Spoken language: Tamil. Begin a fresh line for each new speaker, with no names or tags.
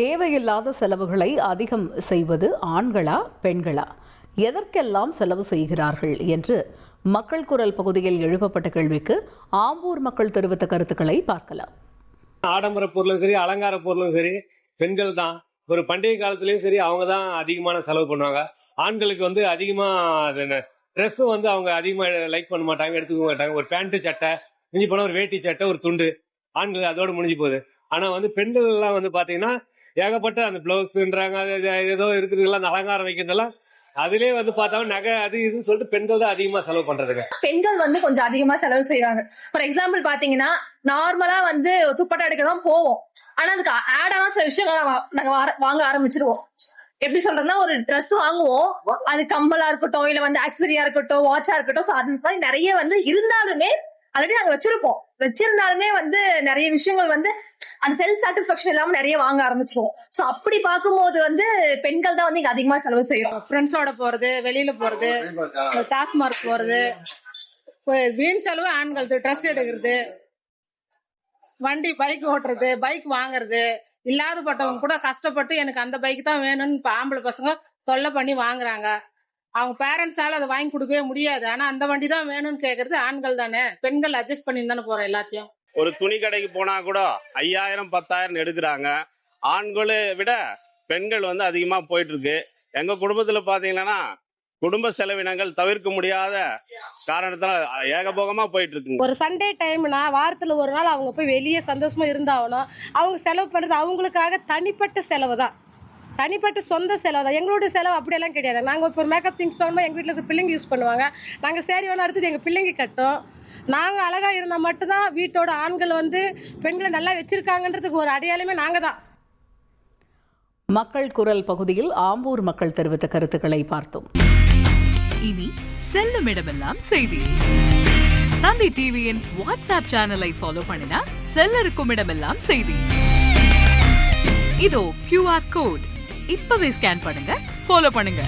தேவையில்லாத செலவுகளை அதிகம் செய்வது ஆண்களா பெண்களா, எதற்கெல்லாம் செலவு செய்கிறார்கள் என்று மக்கள் குரல் பகுதியில் எழுப்பப்பட்ட கேள்விக்கு ஆம்பூர் மக்கள் தெரிவித்த கருத்துக்களை பார்க்கலாம்.
ஆடம்பர பொருளும் சரி, அலங்கார பொருளும் சரி, பெண்கள் தான். ஒரு பண்டிகை காலத்திலயும் சரி, அவங்க தான் அதிகமான செலவு பண்ணுவாங்க. ஆண்களுக்கு அதிகமா ட்ரெஸ்ஸும் அவங்க அதிகமா லைக் பண்ண மாட்டாங்க, எடுத்துக்க மாட்டாங்க. ஒரு பேண்ட் சட்டை, மிஞ்சி போனா ஒரு வேட்டி சட்டை, ஒரு துண்டு, ஆண்கள் அதோட முடிஞ்சு போகுது. ஆனா பெண்கள் எல்லாம் பாத்தீங்கன்னா ஏகப்பட்ட அந்த பிளவுஸ்ன்றாங்க, ஏதோ இருக்குதுல்ல, அந்த அலங்காரம் வைக்கிறதெல்லாம் அதுலயே பார்த்தா நகை அது இதுன்னு சொல்லிட்டு பெண்கள் தான் அதிகமா செலவு பண்றதுங்க.
பெண்கள் கொஞ்சம் அதிகமா செலவு செய்வாங்க. ஃபார் எக்ஸாம்பிள் பாத்தீங்கன்னா, நார்மலா துப்பட்டா எடுக்க தான் போவோம். ஆனா அதுக்கு ஆடான சில விஷயங்கள் நாங்க வாங்க ஆரம்பிச்சிருவோம். எப்படி சொல்றதுன்னா, ஒரு ட்ரெஸ் வாங்குவோம், அது கம்பலா இருக்கட்டும், இல்ல ஆக்சரியா இருக்கட்டும், வாட்சா இருக்கட்டும், சோ அது மாதிரி நிறைய இருந்தாலுமே ஆல்ரெடி நாங்க வச்சிருந்தாலுமே நிறைய விஷயங்கள் அந்த செல்ஃப் சாட்டிஸ்பாக்சன் இல்லாம நிறைய வாங்க ஆரம்பிச்சிருவோம். சோ அப்படி பார்க்கும்போது பெண்கள் தான் இங்க அதிகமா செலவு செய்யறோம்.
ஃப்ரெண்ட்ஸோட போறது, வெளியில போறது, டாஸ்மார்க் போறது, வீண் செலவு ஆண்கள். ட்ரெஸ் எடுக்கிறது, வண்டி பைக் ஓட்டுறது, பைக் வாங்குறது, இல்லாதப்பட்டவங்க கூட கஷ்டப்பட்டு எனக்கு அந்த பைக் தான் வேணும்னு இப்ப ஆம்பளை பசங்க தொல்லை பண்ணி வாங்குறாங்க. அவங்க பேரண்ட்ஸால அதை வாங்கி கொடுக்கவே முடியாது. ஆனா அந்த வண்டி தான் வேணும்னு கேக்குறது ஆண்கள் தானே. பெண்கள் அட்ஜஸ்ட் பண்ணி தானே போறோம் எல்லாத்தையும்.
ஒரு துணி கடைக்கு போனா கூட 5000 10,000 எடுக்கிறாங்க. ஆண்களை விட பெண்கள் அதிகமா போயிட்டு இருக்கு. எங்க குடும்பத்துல பாத்தீங்கன்னா குடும்ப செலவினங்கள் தவிர்க்க முடியாத காரணத்தால ஏகபோகமா போயிட்டு இருக்கு.
ஒரு சண்டே டைம்னா வாரத்துல ஒரு நாள் அவங்க போய் வெளியே சந்தோஷமா இருந்தாகணும். அவங்க செலவு பண்றது அவங்களுக்காக தனிப்பட்ட செலவு தான், தனிப்பட்ட சொந்த செலவு தான். எங்களுடைய செலவு அப்படியெல்லாம் கிடையாது. நாங்கள் இப்போ ஒரு மேக்கப் திங்ஸ் வாங்கணும், எங்கள் வீட்டில் இருக்கிற பிள்ளைங்க யூஸ் பண்ணுவாங்க. நாங்கள் சேரி வேணும், அடுத்தது எங்கள் பிள்ளைங்க கட்டும். நாங்கள் அழகாக இருந்தால் மட்டும்தான் வீட்டோட ஆண்கள் பெண்களை நல்லா வச்சிருக்காங்கன்றதுக்கு ஒரு அடையாளமே நாங்கள் தான்.
மக்கள் குரல் பகுதியில் ஆம்பூர் மக்கள் தெரிவித்த கருத்துக்களை பார்த்தோம்.
இனி செல்லும் இடமெல்லாம் செய்தி. தந்தி டிவியின் வாட்ஸ்அப் சேனலை ஃபாலோ பண்ணினா செல்ல இருக்கும் இடமெல்லாம் செய்தி. இதோ QR கோட் இப்பவே ஸ்கேன் பண்ணுங்க, ஃபாலோ பண்ணுங்க.